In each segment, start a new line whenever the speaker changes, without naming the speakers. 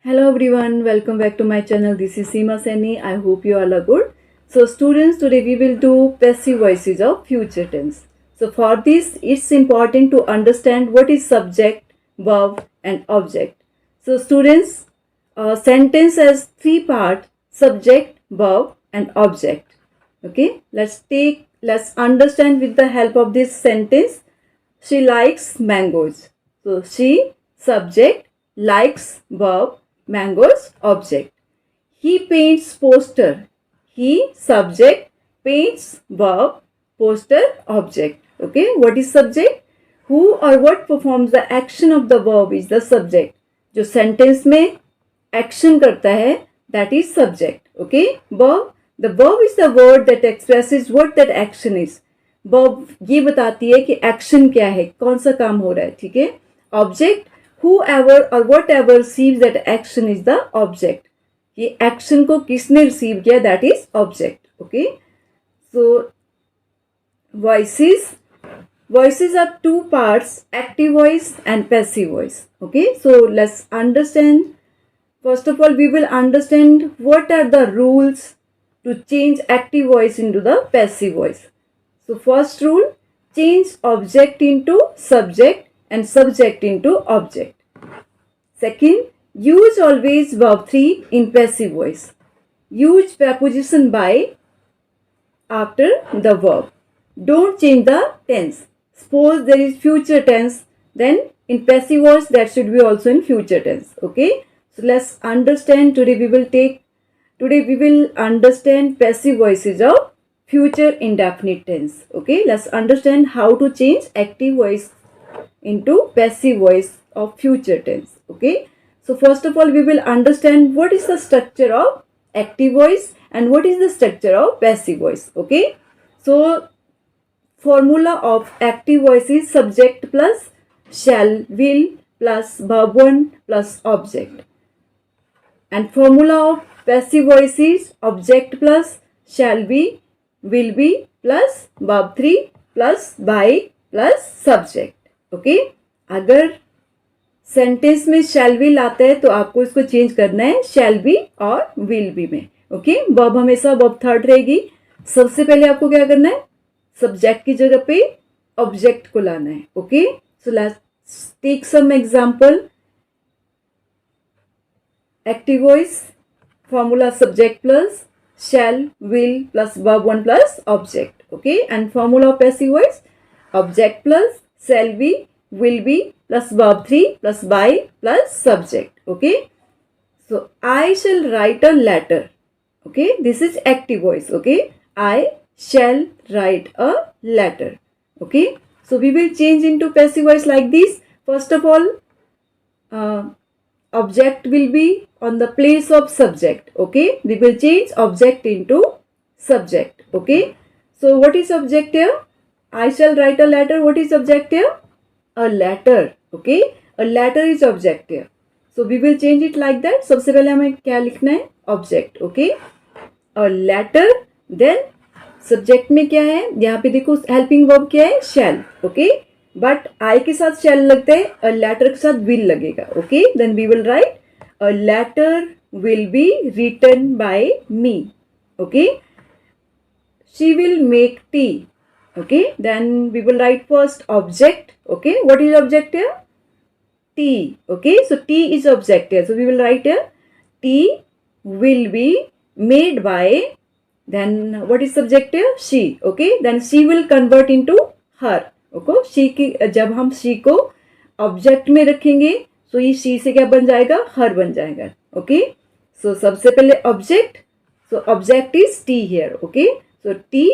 Hello everyone, welcome back to my channel. This is Seema Seni. I hope you all are good. So students, today we will do passive voices of future tense. So for this, it's important to understand what is subject, verb and object. So students, sentence has three parts: subject, verb and object. Okay, let's understand with the help of this sentence. She likes mangoes. So she, subject, likes, verb, mangoes, object. He paints poster. He, subject, paints, verb, poster, object. Okay, what is subject? Who or what performs the action of the verb is the subject. जो sentence में action करता है, that is subject. Okay, verb, the verb is the word that expresses what that action is. Verb ये बताती है कि action क्या है, कौन सा काम हो रहा है. ठीक है. ऑब्जेक्ट, हु एवर और what ever receives that action is the object. ये एक्शन को किसने रिसीव किया, that is object. Okay. So voices are two parts: active voice and passive voice. Okay, so let's understand. First of all, we will understand what are the rules to change active voice into the passive voice. So first rule, change object into subject and subject into object. Second, use always verb 3 in passive voice. Use preposition by after the verb. Don't change the tense. Suppose there is future tense, then in passive voice that should be also in future tense. Okay. So let's understand. Today we will understand passive voices of future indefinite tense. Okay, let's understand how to change active voice into passive voice of future tense. Okay, so first of all we will understand what is the structure of active voice and what is the structure of passive voice. Okay, so formula of active voice is subject plus shall, will plus verb 1 plus object, and formula of passive voice is object plus shall be, will be plus verb 3 plus by plus subject. Okay, अगर sentence में shall will आता है तो आपको इसको change करना है shall be और will be में. ओके, verb हमेशा verb थर्ड रहेगी. सबसे पहले आपको क्या करना है, सब्जेक्ट की जगह पे ऑब्जेक्ट को लाना है. Okay, so let's take some example. Active voice formula subject plus shall, will plus verb 1 plus object. Okay, and formula of passive voice object plus shall be, will be plus verb 3 plus by plus subject. Okay, so I shall write a letter. Okay, this is active voice. Okay, I shall write a letter. Okay, so we will change into passive voice like this. First of all, object will be on the place of subject. Okay, we will change object into subject. Okay, so what is object here? I shall write a letter. What is object here? A letter. Okay, a letter is object here. So we will change it like that. सबसे पहले हमें क्या लिखना है, object. Okay, a letter. Then subject में क्या है, यहाँ पे देखो helping verb क्या है, shall. Okay, बट आई के साथ shall लगता है, अ लेटर के साथ will लगेगा. Okay, then we will write a letter will be written by me. Okay, she will make tea. Okay, then we will write first object. Okay, what is object here, tea. Okay, so tea is object here, so we will write here tea will be made by, then what is subject here, she. Okay, then she will convert into her. Okay, she की जब हम she को object में रखेंगे तो ये she से क्या बन जाएगा, हर बन जाएगा. ओके, सो सबसे पहले object, so object is tea here. Okay, so tea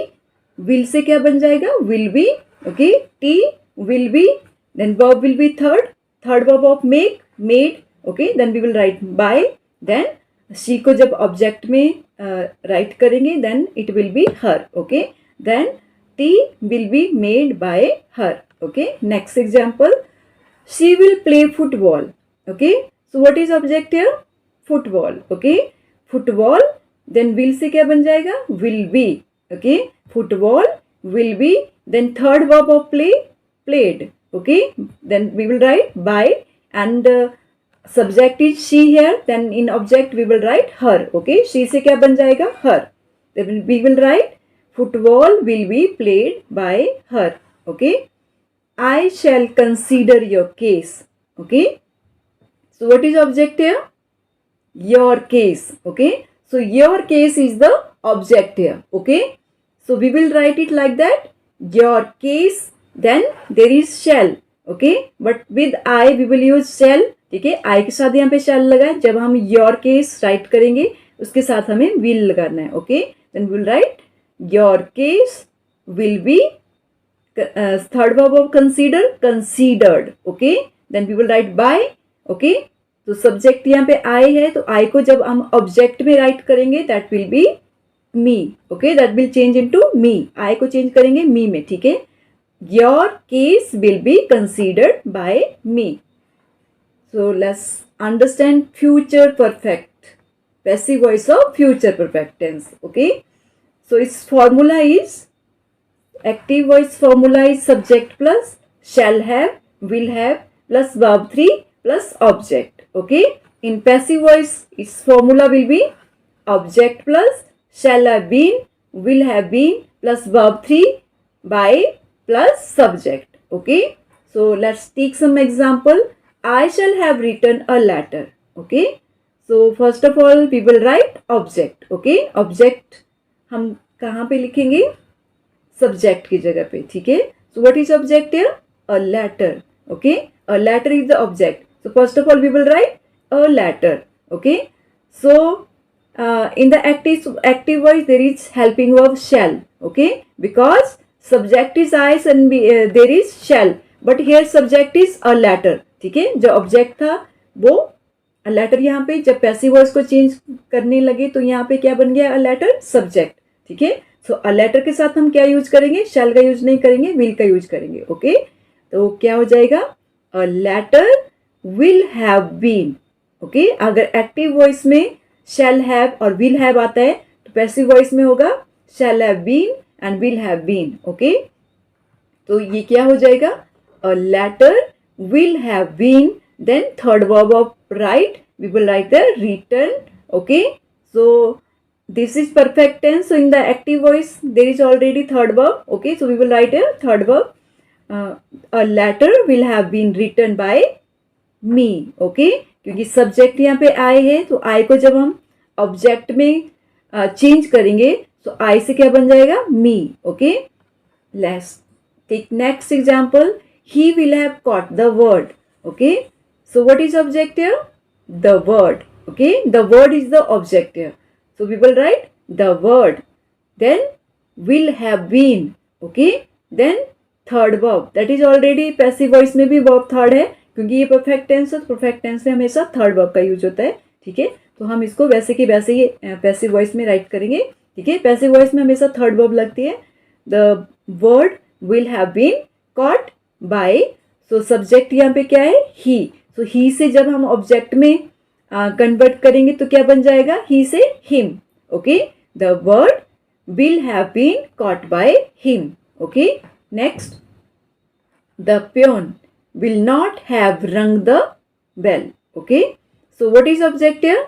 will से क्या बन जाएगा, will be. Okay, tea will be, then verb will be third verb of make, made. Okay, then we will write by, then she को जब object में write करेंगे then it will be her. Okay, then tea will be made by her. Okay, next example, she will play football. Okay, so what is object here, football. Okay, football, then will से क्या बन जाएगा, will be. Okay, football will be, then third verb of play, played. Okay, then we will write by, and subject is she here, then in object we will write her. Okay, she से क्या बन जाएगा? her. Then we will write football will be played by her. Okay, I shall consider your case. Okay, so what is object here? Your case. Okay, so your case is the object here. Okay, so we will write it like that, your case, then there is shall. Okay, but with I we will use shall. ठीक है, I के साथ यहाँ पे shall लगा है. जब हम your case write करेंगे उसके साथ हमें will लगाना है. Okay, then we will write your case will be third verb of consider, considered. Okay, then we will write by. Okay, तो सब्जेक्ट यहाँ पे I है, तो I को जब हम ऑब्जेक्ट में राइट करेंगे that will be me. Okay, that will change into me. I को चेंज करेंगे मी में. ठीक है, your case will be considered by me. So let's understand future perfect, passive voice of future perfect tense. Okay, so its formula is, active voice formula is subject plus shall have, will have plus verb 3 plus object. Okay, in passive voice its formula will be object plus shall have been, will have been plus verb 3 by plus subject. Okay, so let's take some example. I shall have written a letter. Okay, so first of all we will write object. Okay, object हम कहाँ पे लिखेंगे? Subject की जगह पे. ठीक है, so what is object here? A letter. Okay, a letter is the object. So first of all we will write a letter. Okay, so in the active voice there is helping verb shall. Okay, because subject is I and there is shall, but here subject is a letter. ठीक है, जो object था वो a letter. यहाँ पे जब passive voice को change करने लगे तो यहाँ पे क्या बन गया? A letter subject. ठीक है, सो अ लेटर के साथ हम क्या यूज करेंगे? शैल का यूज नहीं करेंगे, विल का यूज करेंगे. ओके, तो क्या हो जाएगा? A letter will have been. Okay, अगर एक्टिव वॉइस में शैल हैव और विल हैव आता है तो पैसिव वॉइस में होगा shall have been and will have been. Okay, तो ये क्या हो जाएगा? A letter will have been, then third verb of write we will write the written. Okay, so this is perfect tense. So in the active voice there is already third verb. Okay, so we will write a third verb. A letter will have been written by me. Okay, क्योंकि subject यहाँ पे I है तो I को जब हम object में change करेंगे तो I से क्या बन जाएगा? me. Okay, let's take next example. He will have caught the word. Okay, so what is object here? The word. Okay, the word is the object here. So we will write the word, then will have been. Okay, then third verb, that is already passive voice में भी verb third है क्योंकि ये perfect tense है. तो perfect tense में हमेशा third verb का यूज होता है. ठीक है, तो हम इसको वैसे की वैसे ही passive voice में राइट करेंगे. ठीक है, passive voice में हमेशा third verb लगती है. The word will have been caught by, so subject यहाँ पे क्या है? he. So he से जब हम ऑब्जेक्ट में कन्वर्ट करेंगे तो क्या बन जाएगा? He say him. Okay, the word will have been caught by him. Okay, next, the peon will not have rung the bell. Okay, so what is object here?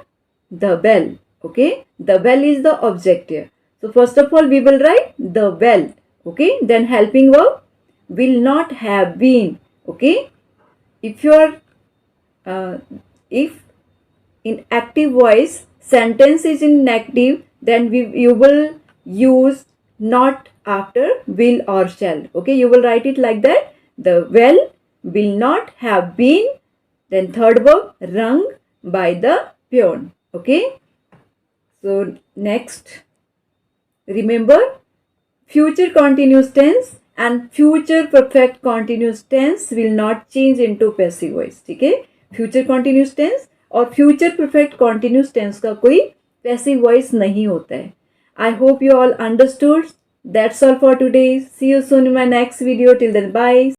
The bell. Okay, the bell is the object here. So first of all we will write the bell. Okay, then helping verb will not have been. Okay, if you are if in active voice sentence is in negative, then you will use not after will or shall. Okay, you will write it like that. The well will not have been, then third verb rung by the peon. Okay, so next, remember future continuous tense and future perfect continuous tense will not change into passive voice. ठीक है, future continuous tense और future perfect continuous tense का कोई passive voice नहीं होता है. I hope you all understood. That's all for today. See you soon in my next video. Till then bye.